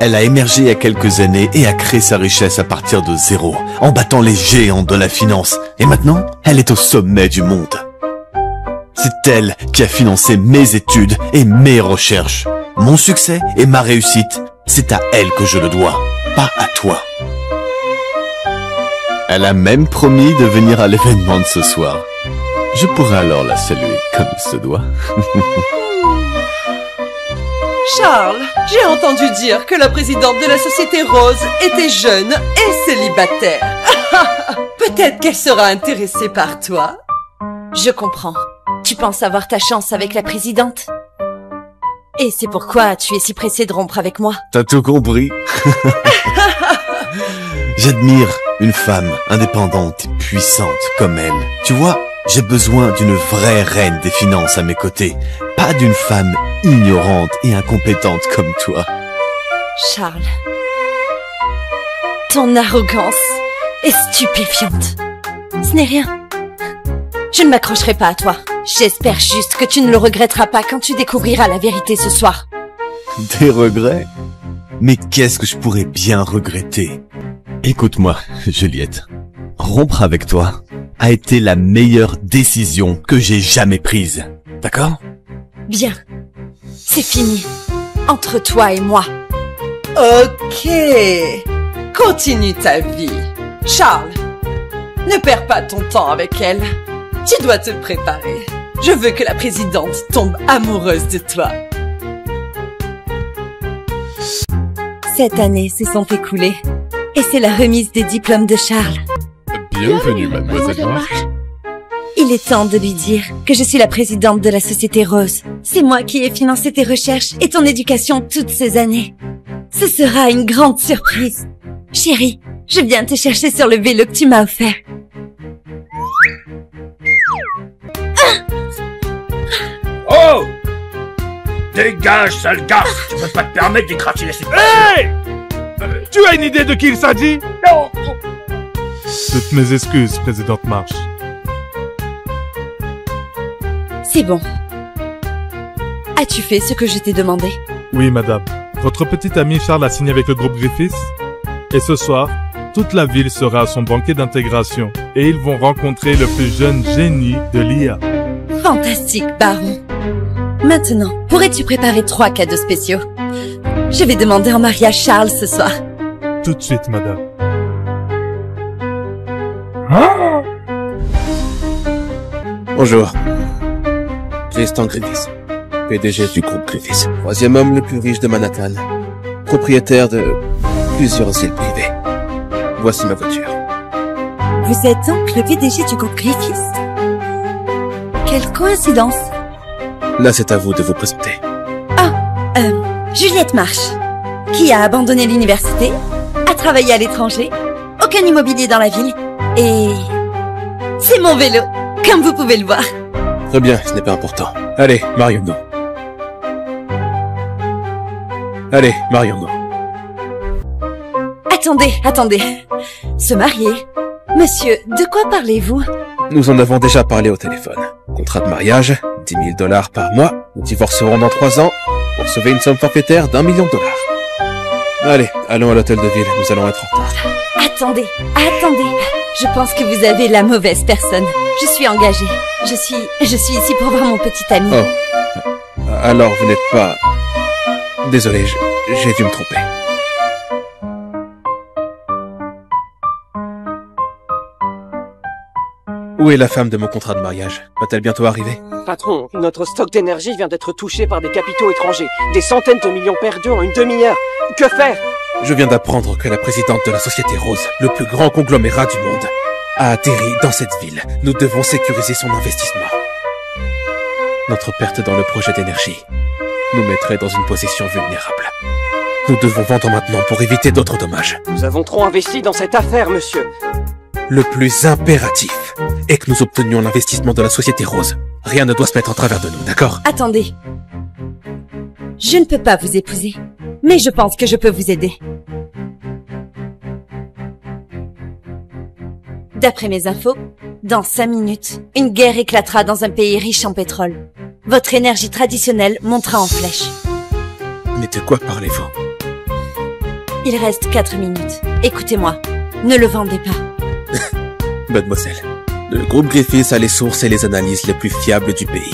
Elle a émergé il y a quelques années et a créé sa richesse à partir de zéro, en battant les géants de la finance. Et maintenant, elle est au sommet du monde. C'est elle qui a financé mes études et mes recherches. Mon succès et ma réussite, c'est à elle que je le dois, pas à toi. Elle a même promis de venir à l'événement de ce soir. Je pourrais alors la saluer comme il se doit. Charles, j'ai entendu dire que la présidente de la Société Rose était jeune et célibataire. Peut-être qu'elle sera intéressée par toi. Je comprends. Tu penses avoir ta chance avec la présidente? Et c'est pourquoi tu es si pressé de rompre avec moi? T'as tout compris. J'admire une femme indépendante et puissante comme elle. Tu vois, j'ai besoin d'une vraie reine des finances à mes côtés, pas d'une femme ignorante et incompétente comme toi. Charles, ton arrogance est stupéfiante. Ce n'est rien. Je ne m'accrocherai pas à toi. J'espère juste que tu ne le regretteras pas quand tu découvriras la vérité ce soir. Des regrets? Mais qu'est-ce que je pourrais bien regretter? Écoute-moi, Juliette. Rompre avec toi a été la meilleure décision que j'ai jamais prise. D'accord? Bien. C'est fini. Entre toi et moi. Ok. Continue ta vie. Charles, ne perds pas ton temps avec elle. Tu dois te préparer. Je veux que la présidente tombe amoureuse de toi. Cette année se sont écoulées. Et c'est la remise des diplômes de Charles. Bienvenue, mademoiselle Marsh. Il est temps de lui dire que je suis la présidente de la Société Rose. C'est moi qui ai financé tes recherches et ton éducation toutes ces années. Ce sera une grande surprise. Chérie, je viens te chercher sur le vélo que tu m'as offert. Oh! Dégage, sale gars! Tu peux pas te permettre d'écracher la sécurité! Hey! Tu as une idée de qui il s'agit? Non! Toutes mes excuses, présidente Marsh. C'est bon. As-tu fait ce que je t'ai demandé? Oui, madame. Votre petit ami Charles a signé avec le groupe Griffiths. Et ce soir, toute la ville sera à son banquet d'intégration. Et ils vont rencontrer le plus jeune génie de l'IA. Fantastique, baron. Maintenant, pourrais-tu préparer 3 cadeaux spéciaux? Je vais demander en mariage Charles ce soir. Tout de suite, madame. Bonjour. Tristan Griffiths, PDG du groupe Griffiths. 3e homme le plus riche de Manhattan. Propriétaire de plusieurs îles privées. Voici ma voiture. Vous êtes donc le PDG du groupe Griffiths? Quelle coïncidence! Là, c'est à vous de vous présenter. Juliette Marsh, qui a abandonné l'université, a travaillé à l'étranger, aucun immobilier dans la ville, et... c'est mon vélo, comme vous pouvez le voir. Très bien, ce n'est pas important. Allez, marions-nous. Allez, marions-nous. Attendez. Se marier? Monsieur, de quoi parlez-vous? Nous en avons déjà parlé au téléphone. Contrat de mariage, 10 000 $ par mois. Nous divorcerons dans 3 ans pour sauver une somme forfaitaire d'1 million $. Allez, allons à l'hôtel de ville, nous allons être en retard. Attendez. Je pense que vous avez la mauvaise personne. Je suis engagée. Je suis ici pour voir mon petit ami. Oh. Alors, vous n'êtes pas... Désolé, j'ai dû me tromper. Où est la femme de mon contrat de mariage? Va-t-elle bientôt arriver? Patron, notre stock d'énergie vient d'être touché par des capitaux étrangers. Des centaines de millions perdus en une demi-heure. Que faire? Je viens d'apprendre que la présidente de la Société Rose, le plus grand conglomérat du monde, a atterri dans cette ville. Nous devons sécuriser son investissement. Notre perte dans le projet d'énergie nous mettrait dans une position vulnérable. Nous devons vendre maintenant pour éviter d'autres dommages. Nous avons trop investi dans cette affaire, monsieur. Le plus impératif est que nous obtenions l'investissement de la Société Rose. Rien ne doit se mettre en travers de nous, d'accord? Attendez. Je ne peux pas vous épouser, mais je pense que je peux vous aider. D'après mes infos, dans 5 minutes, une guerre éclatera dans un pays riche en pétrole. Votre énergie traditionnelle montera en flèche. Mais de quoi parlez-vous? Il reste 4 minutes. Écoutez-moi, ne le vendez pas. Mademoiselle, le groupe Griffiths a les sources et les analyses les plus fiables du pays.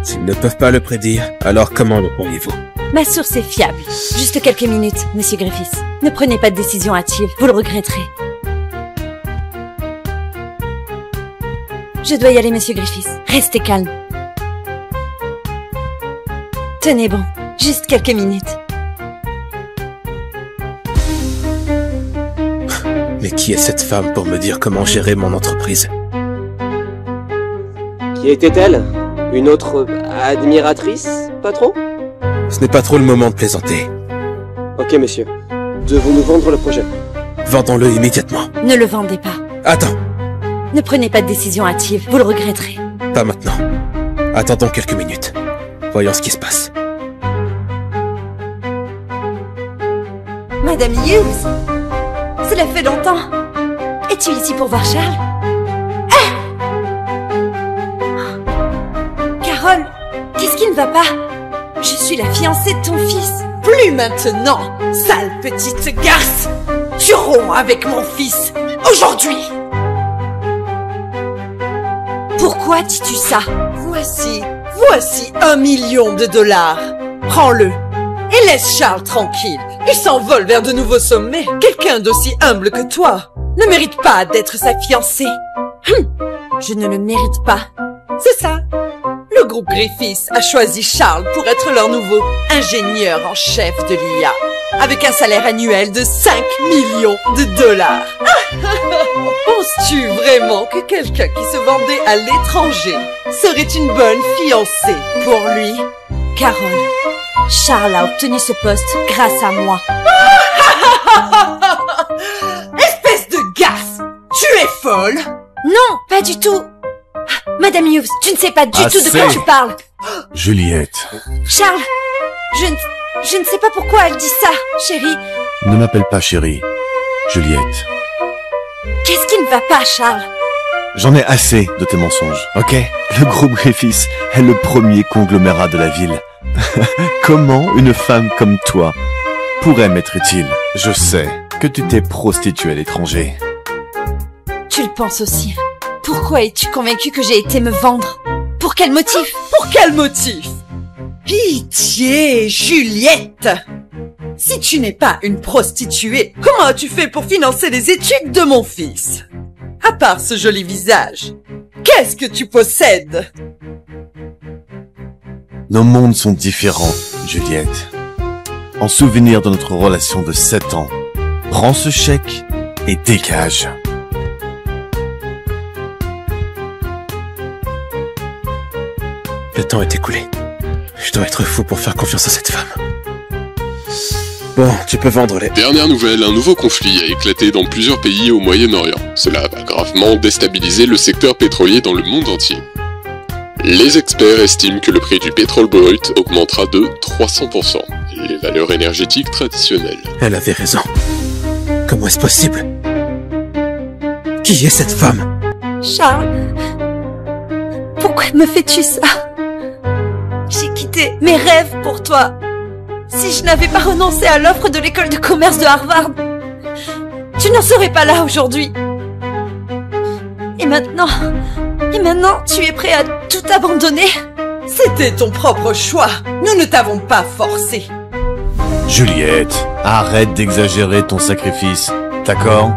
S'ils ne peuvent pas le prédire, alors comment le croyez-vous? Ma source est fiable. Juste quelques minutes, monsieur Griffiths. Ne prenez pas de décision hâtive, vous le regretterez. Je dois y aller, monsieur Griffiths. Restez calme. Tenez bon, juste quelques minutes. Mais qui est cette femme pour me dire comment gérer mon entreprise? Qui était-elle? Une autre admiratrice, patron? Ce n'est pas trop le moment de plaisanter. Ok, monsieur. Devons-nous vendre le projet? Vendons-le immédiatement. Ne le vendez pas. Attends, Ne prenez pas de décision hâtive, vous le regretterez. pas maintenant. Attendons quelques minutes. Voyons ce qui se passe. Madame Hughes, cela fait longtemps. Es-tu ici pour voir Charles? Carole, qu'est-ce qui ne va pas? Je suis la fiancée de ton fils. Plus maintenant, sale petite garce! Tu romps avec mon fils, aujourd'hui! Pourquoi dis-tu ça? Voici 1 million de dollars. Prends-le et laisse Charles tranquille. Il s'envole vers de nouveaux sommets. Quelqu'un d'aussi humble que toi ne mérite pas d'être sa fiancée. Je ne le mérite pas. C'est ça. Le groupe Griffiths a choisi Charles pour être leur nouveau ingénieur en chef de l'IA, avec un salaire annuel de 5 millions de dollars. Penses-tu vraiment que quelqu'un qui se vendait à l'étranger serait une bonne fiancée pour lui? Carole, Charles a obtenu ce poste grâce à moi. Espèce de garce! Tu es folle! Non, pas du tout. Madame Hughes, tu ne sais pas du tout de quoi tu parles. Juliette, Charles, je ne sais pas pourquoi elle dit ça, chérie. ne m'appelle pas chérie. Juliette, Qu'est-ce qui ne va pas, Charles? j'en ai assez de tes mensonges, ok? Le groupe Griffiths est le premier conglomérat de la ville. Comment une femme comme toi pourrait m'être utile? Je sais que tu t'es prostituée à l'étranger. Tu le penses aussi. Pourquoi es-tu convaincu que j'ai été me vendre? Pour quel motif? Pour quel motif? Pitié, Juliette! Si tu n'es pas une prostituée, comment as-tu fait pour financer les études de mon fils? À part ce joli visage, qu'est-ce que tu possèdes? Nos mondes sont différents, Juliette. En souvenir de notre relation de 7 ans, prends ce chèque et dégage. Le temps est écoulé. Je dois être fou pour faire confiance à cette femme. Bon, tu peux vendre les... Dernière nouvelle, un nouveau conflit a éclaté dans plusieurs pays au Moyen-Orient. Cela va gravement déstabiliser le secteur pétrolier dans le monde entier. Les experts estiment que le prix du pétrole brut augmentera de 300%, et les valeurs énergétiques traditionnelles. Elle avait raison. Comment est-ce possible? Qui est cette femme? Charles, pourquoi me fais-tu ça? J'ai quitté mes rêves pour toi. Si je n'avais pas renoncé à l'offre de l'école de commerce de Harvard, tu n'en serais pas là aujourd'hui. Et maintenant, tu es prêt à tout abandonner? C'était ton propre choix. Nous ne t'avons pas forcé. Juliette, arrête d'exagérer ton sacrifice, d'accord?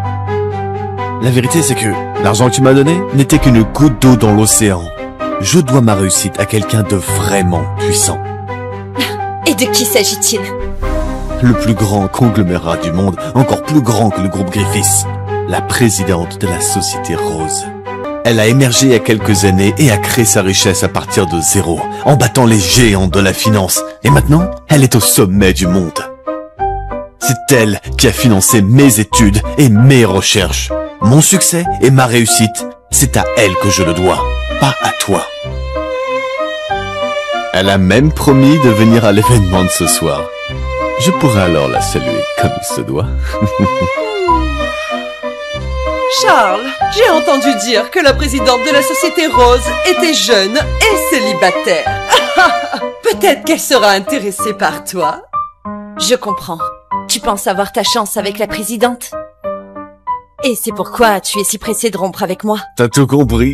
La vérité, c'est que l'argent que tu m'as donné n'était qu'une goutte d'eau dans l'océan. Je dois ma réussite à quelqu'un de vraiment puissant. Et de qui s'agit-il? Le plus grand conglomérat du monde, encore plus grand que le groupe Griffiths. La présidente de la Société Rose. Elle a émergé il y a quelques années et a créé sa richesse à partir de zéro, en battant les géants de la finance. Et maintenant, elle est au sommet du monde. C'est elle qui a financé mes études et mes recherches. Mon succès et ma réussite, c'est à elle que je le dois, pas à toi. Elle a même promis de venir à l'événement de ce soir. Je pourrais alors la saluer comme il se doit. Charles, j'ai entendu dire que la présidente de la Société Rose était jeune et célibataire. Peut-être qu'elle sera intéressée par toi. Je comprends. Tu penses avoir ta chance avec la présidente. Et c'est pourquoi tu es si pressé de rompre avec moi. T'as tout compris.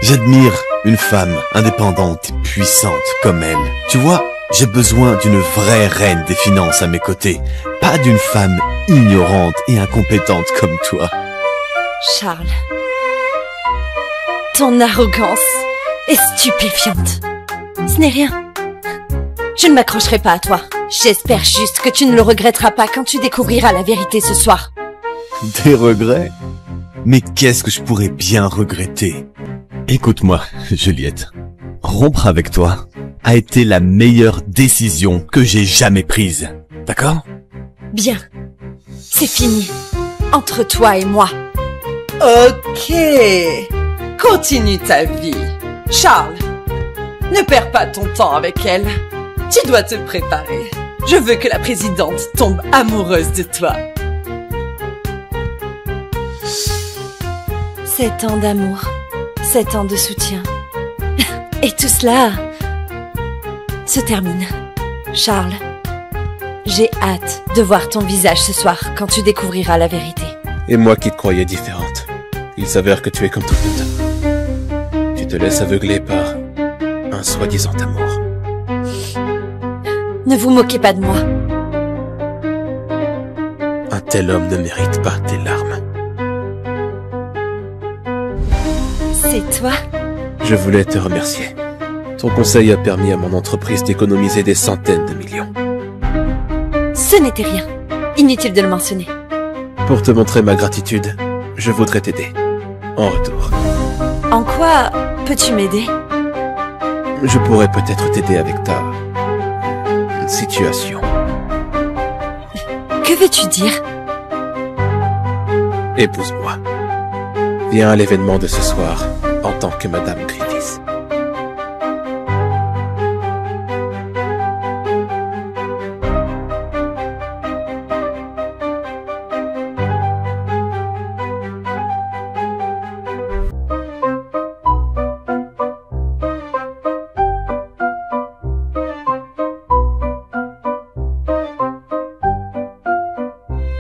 J'admire une femme indépendante et puissante comme elle. Tu vois, j'ai besoin d'une vraie reine des finances à mes côtés, pas d'une femme ignorante et incompétente comme toi. Charles, ton arrogance est stupéfiante. Ce n'est rien. Je ne m'accrocherai pas à toi. J'espère juste que tu ne le regretteras pas quand tu découvriras la vérité ce soir. Des regrets? Mais qu'est-ce que je pourrais bien regretter? Écoute-moi, Juliette. Rompre avec toi a été la meilleure décision que j'ai jamais prise. D'accord? Bien. C'est fini. Entre toi et moi. Ok. Continue ta vie. Charles, ne perds pas ton temps avec elle. Tu dois te préparer. Je veux que la présidente tombe amoureuse de toi. 7 ans d'amour, 7 ans de soutien. Et tout cela se termine. Charles, j'ai hâte de voir ton visage ce soir quand tu découvriras la vérité. Et moi qui te croyais différente. Il s'avère que tu es comme tout le monde. Tu te laisses aveugler par un soi-disant amour. Ne vous moquez pas de moi. Un tel homme ne mérite pas tes larmes. C'est toi? Je voulais te remercier. Ton conseil a permis à mon entreprise d'économiser des centaines de millions. Ce n'était rien. Inutile de le mentionner. Pour te montrer ma gratitude, je voudrais t'aider. En retour. En quoi peux-tu m'aider? Je pourrais peut-être t'aider avec ta situation. Que veux-tu dire? Épouse-moi. Viens à l'événement de ce soir en tant que Madame Griffith.